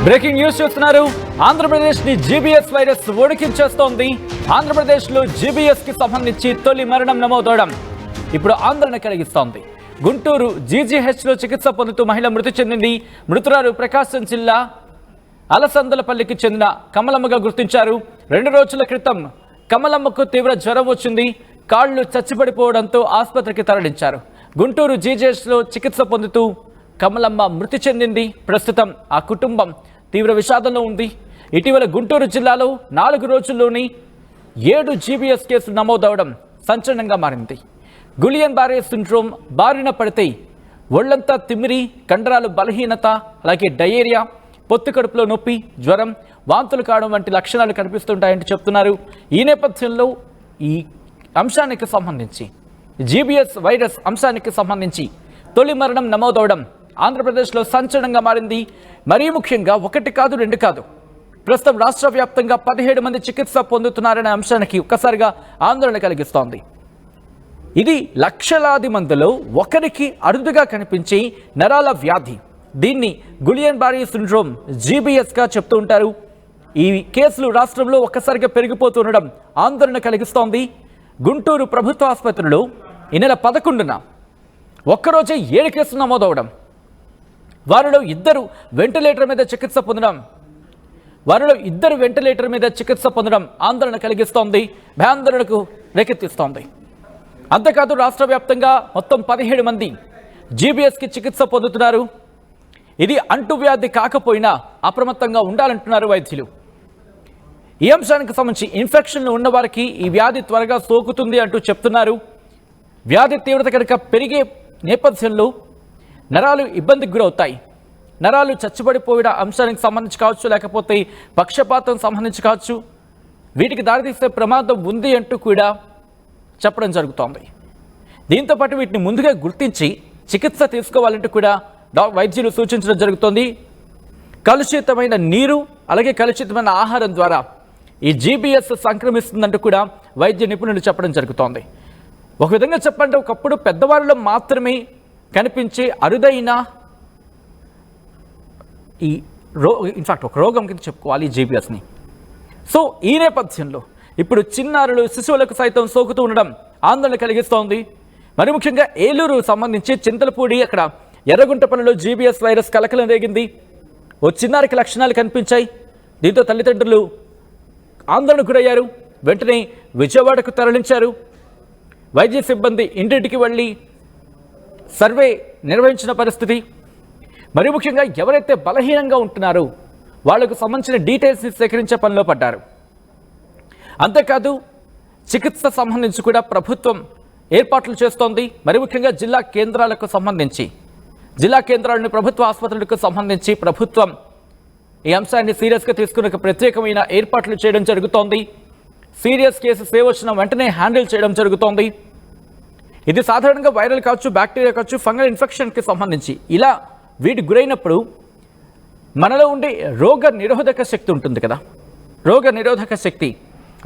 Breaking news చూస్తున్నారు. ఆంధ్రప్రదేశ్ ని GBs virus ఓడికించేస్తోంది. Andhra Pradesh లో జీబీఎస్ కి సంబంధించి తొలి మరణం నమోదవడం ఇప్పుడు ఆందోళన కలిగిస్తోంది. గుంటూరు జీజీహెచ్ లో చికిత్స పొందుతూ మహిళ మృతి చెందింది. మృతురాలు ప్రకాశం జిల్లా అలసందలపల్లికి చెందిన కమలమ్మగా గుర్తించారు. 2 రోజుల క్రితం కమలమ్మకు తీవ్ర జ్వరం వచ్చింది. కాళ్లు చచ్చిపడిపోవడంతో ఆసుపత్రికి తరలించారు. గుంటూరు జీజీహెచ్ లో చికిత్స పొందుతూ కమలమ్మ మృతి చెందింది. ప్రస్తుతం ఆ కుటుంబం తీవ్ర విషాదంలో ఉంది. ఇటీవల గుంటూరు జిల్లాలో 4 రోజుల్లోని 7 జీబీఎస్ కేసులు నమోదవడం సంచలనంగా మారింది. గులియన్ బారే సిండ్రోమ్ బారిన పడితే ఒళ్లంతా తిమ్మిరి, కండరాలు బలహీనత, అలాగే డయేరియా, పొత్తి కడుపులో నొప్పి, జ్వరం, వాంతులు కావడం వంటి లక్షణాలు కనిపిస్తుంటాయంటూ చెప్తున్నారు. ఈ నేపథ్యంలో ఈ అంశానికి సంబంధించి జీబీఎస్ వైరస్ అంశానికి సంబంధించి తొలి మరణం నమోదవడం ఆంధ్రప్రదేశ్లో సంచలనంగా మారింది. మరీ ముఖ్యంగా 1 కాదు 2 కాదు, ప్రస్తుతం రాష్ట్ర వ్యాప్తంగా 17 మంది చికిత్స పొందుతున్నారనే అంశానికి ఒక్కసారిగా ఆందోళన కలిగిస్తోంది. ఇది లక్షలాది మందిలో ఒకరికి అరుదుగా కనిపించే నరాల వ్యాధి. దీన్ని గులియన్ బారే సిండ్రోమ్ జీబీఎస్గా చెప్తూ ఉంటారు. ఈ కేసులు రాష్ట్రంలో ఒక్కసారిగా పెరిగిపోతుండడం ఆందోళన కలిగిస్తోంది. గుంటూరు ప్రభుత్వ ఆసుపత్రిలో ఈ నెల 11న ఒక్కరోజే 7 కేసులు నమోదవడం, వారిలో 2 వెంటిలేటర్ మీద చికిత్స పొందడం ఆందోళన కలిగిస్తోంది, భయాందోళనకు రేకెత్తిస్తోంది. అంతేకాదు రాష్ట్ర వ్యాప్తంగా మొత్తం 17 మంది జీబీఎస్కి చికిత్స పొందుతున్నారు. ఇది అంటువ్యాధి కాకపోయినా అప్రమత్తంగా ఉండాలంటున్నారు వైద్యులు. ఈ అంశానికి సంబంధించి ఇన్ఫెక్షన్లు ఉన్న వారికి ఈ వ్యాధి త్వరగా సోకుతుంది అంటూ చెప్తున్నారు. వ్యాధి తీవ్రత కనుక పెరిగే నేపథ్యంలో నరాలు ఇబ్బందికి గురవుతాయి. నరాలు చచ్చుబడిపోయిన అంశానికి సంబంధించి కావచ్చు, లేకపోతే పక్షపాతం సంబంధించి కావచ్చు, వీటికి దారితీసే ప్రమాదం ఉంది అంటూ కూడా చెప్పడం జరుగుతోంది. దీంతోపాటు వీటిని ముందుగా గుర్తించి చికిత్స తీసుకోవాలంటూ కూడా వైద్యులు సూచించడం జరుగుతోంది. కలుషితమైన నీరు, అలాగే కలుషితమైన ఆహారం ద్వారా ఈ జీబీఎస్ సంక్రమిస్తుందంటూ కూడా వైద్య నిపుణులు చెప్పడం జరుగుతోంది. ఒక విధంగా చెప్పంటే ఒకప్పుడు పెద్దవారిలో మాత్రమే కనిపించే అరుదైన ఈ ఇన్ఫాక్ట్ ఒక రోగం కింద చెప్పుకోవాలి జీబీఎస్ని. సో ఈ నేపథ్యంలో ఇప్పుడు చిన్నారులు, శిశువులకు సైతం సోకుతూ ఉండడం ఆందోళన కలిగిస్తోంది. మరి ముఖ్యంగా ఏలూరు సంబంధించి చింతలపూడి, అక్కడ ఎర్రగుంటపల్లిలో జీబీఎస్ వైరస్ కలకలం రేగింది. ఓ చిన్నారికి లక్షణాలు కనిపించాయి. దీంతో తల్లిదండ్రులు ఆందోళనకు గురయ్యారు. వెంటనే విజయవాడకు తరలించారు. వైద్య సిబ్బంది ఇంటింటికి వెళ్ళి సర్వే నిర్వహించిన పరిస్థితి. మరి ముఖ్యంగా ఎవరైతే బలహీనంగా ఉంటున్నారో వాళ్లకు సంబంధించిన డీటెయిల్స్ని సేకరించే పనిలో పడ్డారు. అంతేకాదు చికిత్స సంబంధించి కూడా ప్రభుత్వం ఏర్పాట్లు చేస్తోంది. మరి ముఖ్యంగా జిల్లా కేంద్రాలను ప్రభుత్వ ఆసుపత్రులకు సంబంధించి ప్రభుత్వం ఈ అంశాన్ని సీరియస్గా తీసుకుని ప్రత్యేకమైన ఏర్పాట్లు చేయడం జరుగుతోంది. సీరియస్ కేసెస్ వచ్చిన వెంటనే హ్యాండిల్ చేయడం జరుగుతోంది. ఇది సాధారణంగా వైరల్ కావచ్చు, బ్యాక్టీరియా కావచ్చు, ఫంగల్ ఇన్ఫెక్షన్కి సంబంధించి ఇలా వీటికి గురైనప్పుడు మనలో ఉండే రోగ నిరోధక శక్తి ఉంటుంది కదా, రోగ నిరోధక శక్తి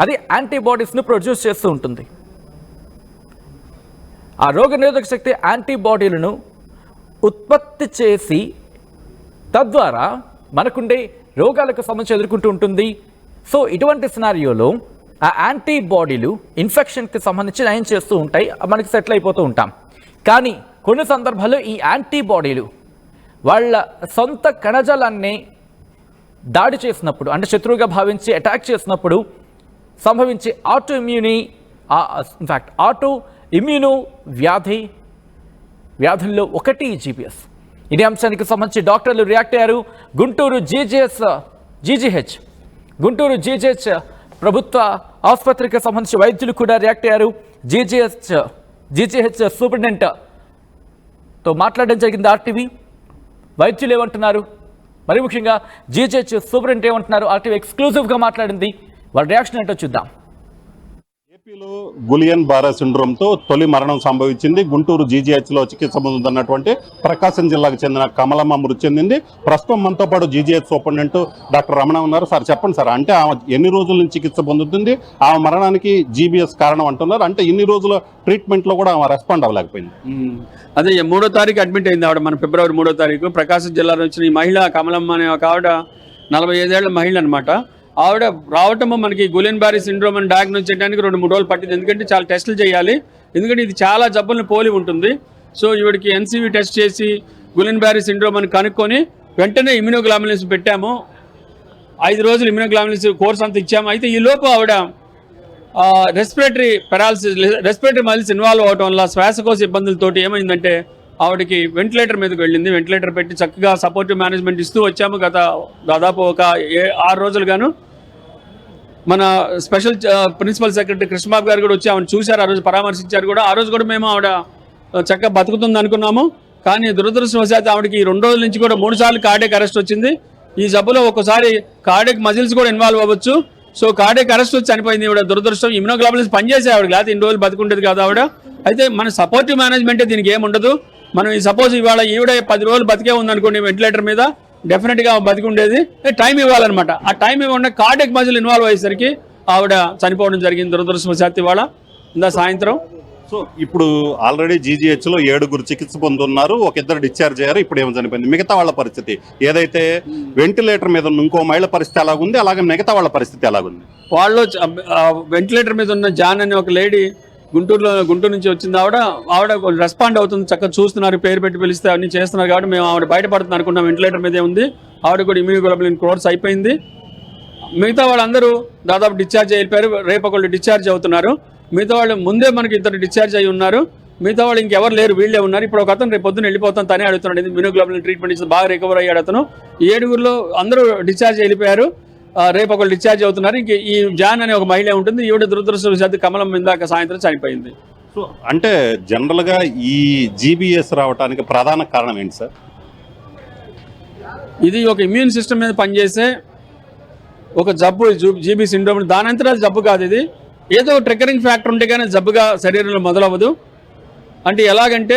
అది యాంటీబాడీస్ను ప్రొడ్యూస్ చేస్తూ ఉంటుంది. ఆ రోగ నిరోధక శక్తి యాంటీబాడీలను ఉత్పత్తి చేసి తద్వారా మనకుండే రోగాలకు సంబంధించి ఎదుర్కొంటూ ఉంటుంది. సో ఇటువంటి సినారియోలో ఆ యాంటీబాడీలు ఇన్ఫెక్షన్కి సంబంధించి నయం చేస్తూ ఉంటాయి, మనకి సెటిల్ అయిపోతూ ఉంటాం. కానీ కొన్ని సందర్భాల్లో ఈ యాంటీబాడీలు వాళ్ళ సొంత కణజాలాన్ని దాడి చేసినప్పుడు, అంటే శత్రువుగా భావించి అటాక్ చేసినప్పుడు సంభవించే ఆటో ఇమ్యూనో వ్యాధుల్లో ఒకటి జీబీఎస్. ఇదే అంశానికి సంబంధించి డాక్టర్లు రియాక్ట్ అయ్యారు. గుంటూరు జీజీహెచ్ ప్రభుత్వ ఆసుపత్రికి సంబంధించి వైద్యులు కూడా రియాక్ట్ అయ్యారు. జీజీహెచ్ సూపరింటెండెంట్తో మాట్లాడడం జరిగింది ఆర్టీవీ. వైద్యులు ఏమంటున్నారు, మరి ముఖ్యంగా జీజీహెచ్ సూపరింటెండెంట్ ఏమంటున్నారు, ఆర్టీవీ ఎక్స్క్లూజివ్గా మాట్లాడింది. వాళ్ళ రియాక్షన్ ఏంటో చూద్దాం. ఏపీలో గులియన్ బారే సిండ్రోమ్తో తొలి మరణం సంభవించింది. గుంటూరు జీజీహెచ్లో చికిత్స పొందుతున్నటువంటి ప్రకాశం జిల్లాకు చెందిన కమలమ్మ మృతి చెందింది. ప్రస్తుతం మనతో పాటు జీజీహెచ్ సూపరింటెండెంట్ డాక్టర్ రమణ ఉన్నారు. సార్ చెప్పండి సార్, అంటే ఆమె ఎన్ని రోజుల నుంచి చికిత్స పొందుతుంది, ఆమె మరణానికి జీబీఎస్ కారణం అంటున్నారు, అంటే ఇన్ని రోజుల ట్రీట్మెంట్లో కూడా ఆమె రెస్పాండ్ అవ్వలేకపోయింది. అదే 3వ తారీఖు అడ్మిట్ అయింది ఆవిడ, మన ఫిబ్రవరి 3వ తారీఖు. ప్రకాశం జిల్లా నుంచి ఈ మహిళ కమలమ్మ అనే ఒక ఆవిడ 45 ఏళ్ల మహిళ అనమాట. ఆవిడ రావటము మనకి గులెన్ బారీ సిండ్రోమ్ అని డయాగ్నోస్ చేయడానికి 2-3 రోజులు పట్టింది. ఎందుకంటే చాలా టెస్టులు చేయాలి, ఎందుకంటే ఇది చాలా జబ్బులను పోలి ఉంటుంది. సో ఈవిడికి ఎన్సీవీ టెస్ట్ చేసి గులెన్ బారీ సిండ్రోమ్ అని కనుక్కొని వెంటనే ఇమ్యూనోగ్లోబులిన్స్ పెట్టాము. 5 రోజులు ఇమ్యూనోగ్లోబులిన్స్ కోర్స్ అంతా ఇచ్చాము. అయితే ఈ లోపు ఆవిడ respiratory paralysis, respiratory muscles involve అవడం వల్ల శ్వాసకోశ ఇబ్బందులతోటి ఏమైందంటే ఆవిడకి వెంటిలేటర్ మీదకి వెళ్ళింది. వెంటిలేటర్ పెట్టి చక్కగా సపోర్టివ్ మేనేజ్మెంట్ ఇస్తూ వచ్చాము. గత దాదాపు ఒక 6 రోజులుగాను మన స్పెషల్ ప్రిన్సిపల్ సెక్రటరీ కృష్ణబాబు గారు కూడా వచ్చి ఆవిడ చూశారు, ఆ రోజు పరామర్శించారు కూడా. ఆ రోజు కూడా మేము ఆవిడ చక్కగా బతుకుతుంది అనుకున్నాము. కానీ దురదృష్టవశాత్తు ఆవిడకి 2 రోజుల నుంచి కూడా 3 సార్లు కార్డియక్ అరెస్ట్ వచ్చింది. ఈ జబ్బులో ఒక్కోసారి కార్డియక్ మజిల్స్ కూడా ఇన్వాల్వ్ అవ్వచ్చు. సో కార్డియక్ అరెస్ట్ వచ్చి చనిపోయింది ఈవిడ. దురదృష్టం, ఇమ్యూనోగ్లోబులిన్స్ పనిచేసే ఆవిడ లేకపోతే 2 రోజులు బతుకుండేది కాదు ఆవిడ. అయితే మన సపోర్టివ్ మేనేజ్మెంటే దీనికి ఏముండదు. మనం ఈ సపోజ్ ఇవాళ ఈవిడ 10 రోజులు బతికే ఉందనుకోండి వెంటిలేటర్ మీద, డెఫినెట్గా బతికి ఉండేది. టైం ఇవ్వాలన్నమాట. ఆ టైం ఇవ్వకుండా కార్డియక్ మజిల్ ఇన్వాల్వ్ అయ్యేసరికి ఆవిడ చనిపోవడం జరిగింది దురదృష్టవశాత్తు ఇవాళ సాయంత్రం. సో ఇప్పుడు ఆల్రెడీ జీజీహెచ్లో 7 చికిత్స పొందుతున్నారు, 1 డిశ్చార్జ్ అయ్యారు. ఇప్పుడు ఏమో చనిపోయింది. మిగతా వాళ్ళ పరిస్థితి ఏదైతే వెంటిలేటర్ మీద ఉన్న ఇంకో మహిళ పరిస్థితి ఎలాగుంది, అలాగే మిగతా వాళ్ళ పరిస్థితి ఎలాగుంది? వాళ్ళు వెంటిలేటర్ మీద ఉన్న జాన్ అనే ఒక లేడీ గుంటూరు నుంచి వచ్చింది. ఆవిడ రెస్పాండ్ అవుతుంది, చక్కగా చూస్తున్నారు, పేరు పెట్టి పిలిస్తే అన్ని చేస్తున్నారు. కాబట్టి మేము ఆవిడ బయటపడుతుంది అనుకున్నాం. వెంటిలేటర్ మీదే ఉంది. ఆవిడ కూడా ఇమ్యూనోగ్లోబులిన్ కోర్స్ అయిపోయింది. మిగతా వాళ్ళందరూ దాదాపు డిశ్చార్జ్ అయిపోయారు. రేపు ఒకళ్ళు డిశ్చార్జ్ అవుతున్నారు. మిగతా వాళ్ళు ముందే మనకి 2 డిశ్చార్జ్ అయ్యి ఉన్నారు. మిగతా వాళ్ళు ఇంకెవరు లేరు, వీళ్ళే ఉన్నారు. ఇప్పుడు ఒక అతను రేపు పొద్దున్న వెళ్ళిపోతాను తనే అడుగుతున్నాడు. ఇమ్యూనోగ్లోబులిన్ ట్రీట్మెంట్ ఇచ్చి బాగా రికవర్ అయ్యాడు అతను. 7 అందరూ డిశ్చార్జ్ వెళ్ళిపోయారు. రేపు ఒకళ్ళు డిశ్చార్జ్ అవుతున్నారు. ఇంక ఈ జాన్ అనే ఒక మహిళ ఉంటుంది. ఈవిడ దురదృష్టవశాత్తు కమలం ఇందాక సాయంత్రం చనిపోయింది. సో అంటే జనరల్గా ఈ జీబీఎస్ రావడానికి ప్రధాన కారణం ఏంటి సార్? ఇది ఒక ఇమ్యూన్ సిస్టమ్ మీద పనిచేసే ఒక జబ్బు, జీబీ సిండ్రోమ్. దానంతటా జబ్బు కాదు ఇది. ఏదో ట్రిగరింగ్ ఫ్యాక్టర్ ఉంటే కానీ జబ్బుగా శరీరంలో మొదలవ్వదు. అంటే ఎలాగంటే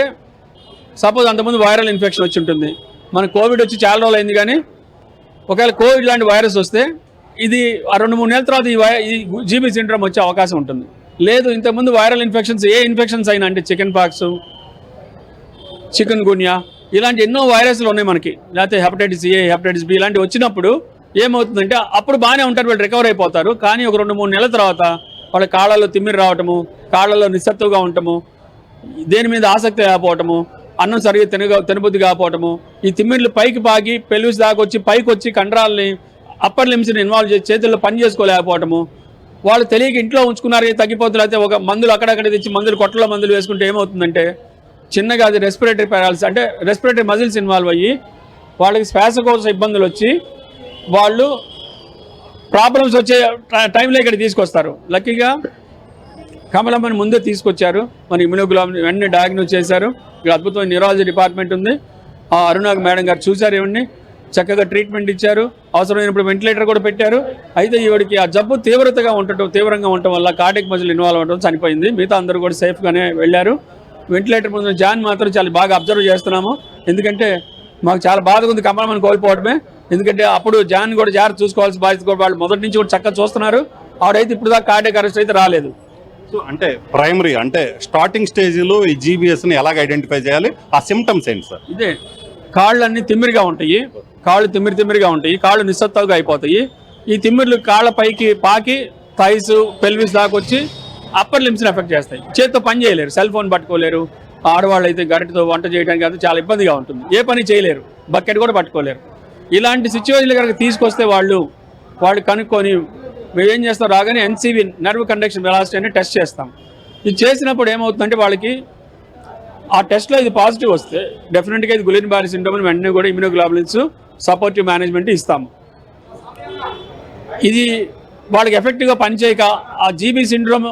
సపోజ్ అంతకుముందు వైరల్ ఇన్ఫెక్షన్ వచ్చి ఉంటుంది, మన కోవిడ్ వచ్చి చాలా రోజులు అయింది. కానీ ఒకవేళ కోవిడ్ లాంటి వైరస్ వస్తే ఇది 2-3 నెలల తర్వాత ఈ జీబీ సిండ్రోమ్ వచ్చే అవకాశం ఉంటుంది. లేదు, ఇంతకుముందు వైరల్ ఇన్ఫెక్షన్స్ ఏ ఇన్ఫెక్షన్స్ అయినా అంటే చికెన్ పాక్స్, చికెన్ గున్యా ఇలాంటి ఎన్నో వైరస్లు ఉన్నాయి మనకి, లేకపోతే హెపటైటిస్ ఏ, హెపటైటిస్ బి ఇలాంటివి వచ్చినప్పుడు ఏమవుతుందంటే అప్పుడు బాగానే ఉంటారు, వాళ్ళు రికవర్ అయిపోతారు. కానీ ఒక 2-3 నెలల తర్వాత వాళ్ళ కాళ్ళలో తిమ్మిరి రావటము, కాళ్ళలో నిస్సత్తుగా ఉండటము, దేని మీద ఆసక్తి లేకపోవటము, అన్నం సరిగ్గా తినబుద్ధి కాకపోవటము, ఈ తిమ్మిర్లు పైకి పాకి పెలుస్ దాకొచ్చి పైకి వచ్చి కండరాలని అప్పర్ లిమ్స్ని ఇన్వాల్వ్ చేసి చేతుల్లో పని చేసుకోలేకపోవటము, వాళ్ళు తెలియక ఇంట్లో ఉంచుకున్నారు తగ్గిపోతులు. అయితే ఒక మందులు అక్కడక్కడ తెచ్చి కొట్టలో మందులు వేసుకుంటే ఏమవుతుందంటే చిన్నగా అది రెస్పిరేటరీ పారాలిసిస్ అంటే రెస్పిరేటరీ మజిల్స్ ఇన్వాల్వ్ అయ్యి వాళ్ళకి శ్వాసకోశ ఇబ్బందులు వచ్చి వాళ్ళు ప్రాబ్లమ్స్ వచ్చే టైంలో ఇక్కడ తీసుకొస్తారు. లక్కీగా కమలమ్మని ముందే తీసుకొచ్చారు. మన ఇమ్యూనోగ్లోబులిన్ వెంటనే డయాగ్నోస్ చేశారు. ఇక్కడ అద్భుతమైన న్యూరాలజీ డిపార్ట్మెంట్ ఉంది. అరుణ మేడం గారు చూశారు, ఇవన్నీ చక్కగా ట్రీట్మెంట్ ఇచ్చారు. అవసరమైనప్పుడు వెంటిలేటర్ కూడా పెట్టారు. అయితే ఈవిడికి ఆ జబ్బు తీవ్రంగా ఉండటం వల్ల కార్డియక్ మజిల్ ఇన్వాల్వ్ అవ్వడం చనిపోయింది. మిగతా అందరూ కూడా సేఫ్గానే వెళ్ళారు. వెంటిలేటర్ ముందు జాన్ మాత్రం చాలా బాగా అబ్జర్వ్ చేస్తున్నాము. ఎందుకంటే మాకు చాలా బాధగా ఉంది కమలమ్మని కోల్పోవడమే. ఎందుకంటే అప్పుడు జాన్ కూడా జాగ్రత్త చూసుకోవాల్సిన బాధ్యత కూడా వాళ్ళు మొదటి నుంచి కూడా చక్కగా చూస్తున్నారు. ఆవిడైతే ఇప్పుడు దాకా కార్డియక్ అరెస్ట్ అయితే రాలేదు. సో అంటే ప్రైమరీ అంటే స్టార్టింగ్ స్టేజ్లో ఈ జీబీఎస్ని ఎలాగ ఐడెంటిఫై చేయాలి, ఆ సిమ్టమ్స్ ఏంటి సార్? ఇదే కాళ్ళన్నీ తిమ్మిరిగా ఉంటాయి, కాళ్ళు తిమ్మిరిగా ఉంటాయి, కాళ్ళు నిస్సత్తుగా అయిపోతాయి. ఈ తిమ్మిర్లు కాళ్ళ పైకి పాకి థైస్ పెల్విస్ దాకా వచ్చి అప్పర్ లిమ్స్ని ఎఫెక్ట్ చేస్తాయి. చేతితో పని చేయలేరు, సెల్ ఫోన్ పట్టుకోలేరు. ఆడవాళ్ళు అయితే గరిటతో వంట చేయడానికి అది చాలా ఇబ్బందిగా ఉంటుంది. ఏ పని చేయలేరు, బకెట్ కూడా పట్టుకోలేరు. ఇలాంటి సిచ్యువేషన్లు కనుక తీసుకొస్తే వాళ్ళు కనుక్కొని మేము ఏం చేస్తాం, రాగానే ఎన్సీవీ నర్వ్ కండక్షన్ వెలాసిటీ అని టెస్ట్ చేస్తాం. ఇది చేసినప్పుడు ఏమవుతుందంటే వాళ్ళకి ఆ టెస్ట్లో ఇది పాజిటివ్ వస్తే డెఫినెట్గా ఇది గులెన్ బారీ సిండ్రోమ్ అని వెంటనే కూడా ఇమ్యూనోగ్లోబులిన్స్ సపోర్టివ్ మేనేజ్మెంట్ ఇస్తాము. ఇది వాళ్ళకి ఎఫెక్టివ్గా పనిచేయక ఆ జీబీ సిండ్రోమ్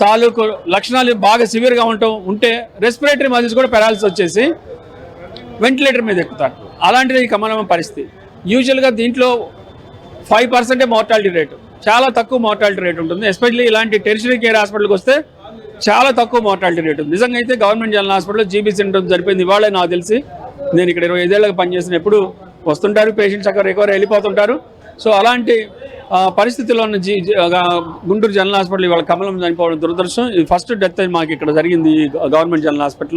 తాలూకు లక్షణాలు బాగా సివియర్గా ఉంటే రెస్పిరేటరీ మజిల్స్ కూడా పెరాలిసిస్ వచ్చేసి వెంటిలేటర్ మీద ఎక్కుతారు. అలాంటిది ఈ కమలమ్మ పరిస్థితి. యూజువల్గా దీంట్లో 5% మోర్టాలిటీ రేటు, చాలా తక్కువ మోర్టాలిటీ రేట్ ఉంటుంది. ఎస్పెషల్లీ ఇలాంటి టెరిషరీ కేర్ హాస్పిటల్కి వస్తే చాలా తక్కువ మోర్టాలిటీ రేట్ ఉంది. నిజంగా అయితే గవర్నమెంట్ జనరల్ హాస్పిటల్లో జీబీ సిండ్రోమ్ సరిపోయింది. ఇవాళే నాకు తెలిసి, నేను ఇక్కడ 25 ఏళ్ళకి పనిచేసిన ఎప్పుడు వస్తుంటారు పేషెంట్స్, అక్కడ రికవర్ వెళ్ళిపోతుంటారు. సో అలాంటి పరిస్థితుల్లో ఉన్న గుంటూరు జనరల్ హాస్పిటల్ ఇవాళ కమలం చనిపోవడం దురదృష్టం. ఇది ఫస్ట్ డెత్ మాకు ఇక్కడ జరిగింది గవర్నమెంట్ జనరల్ హాస్పిటల్లో.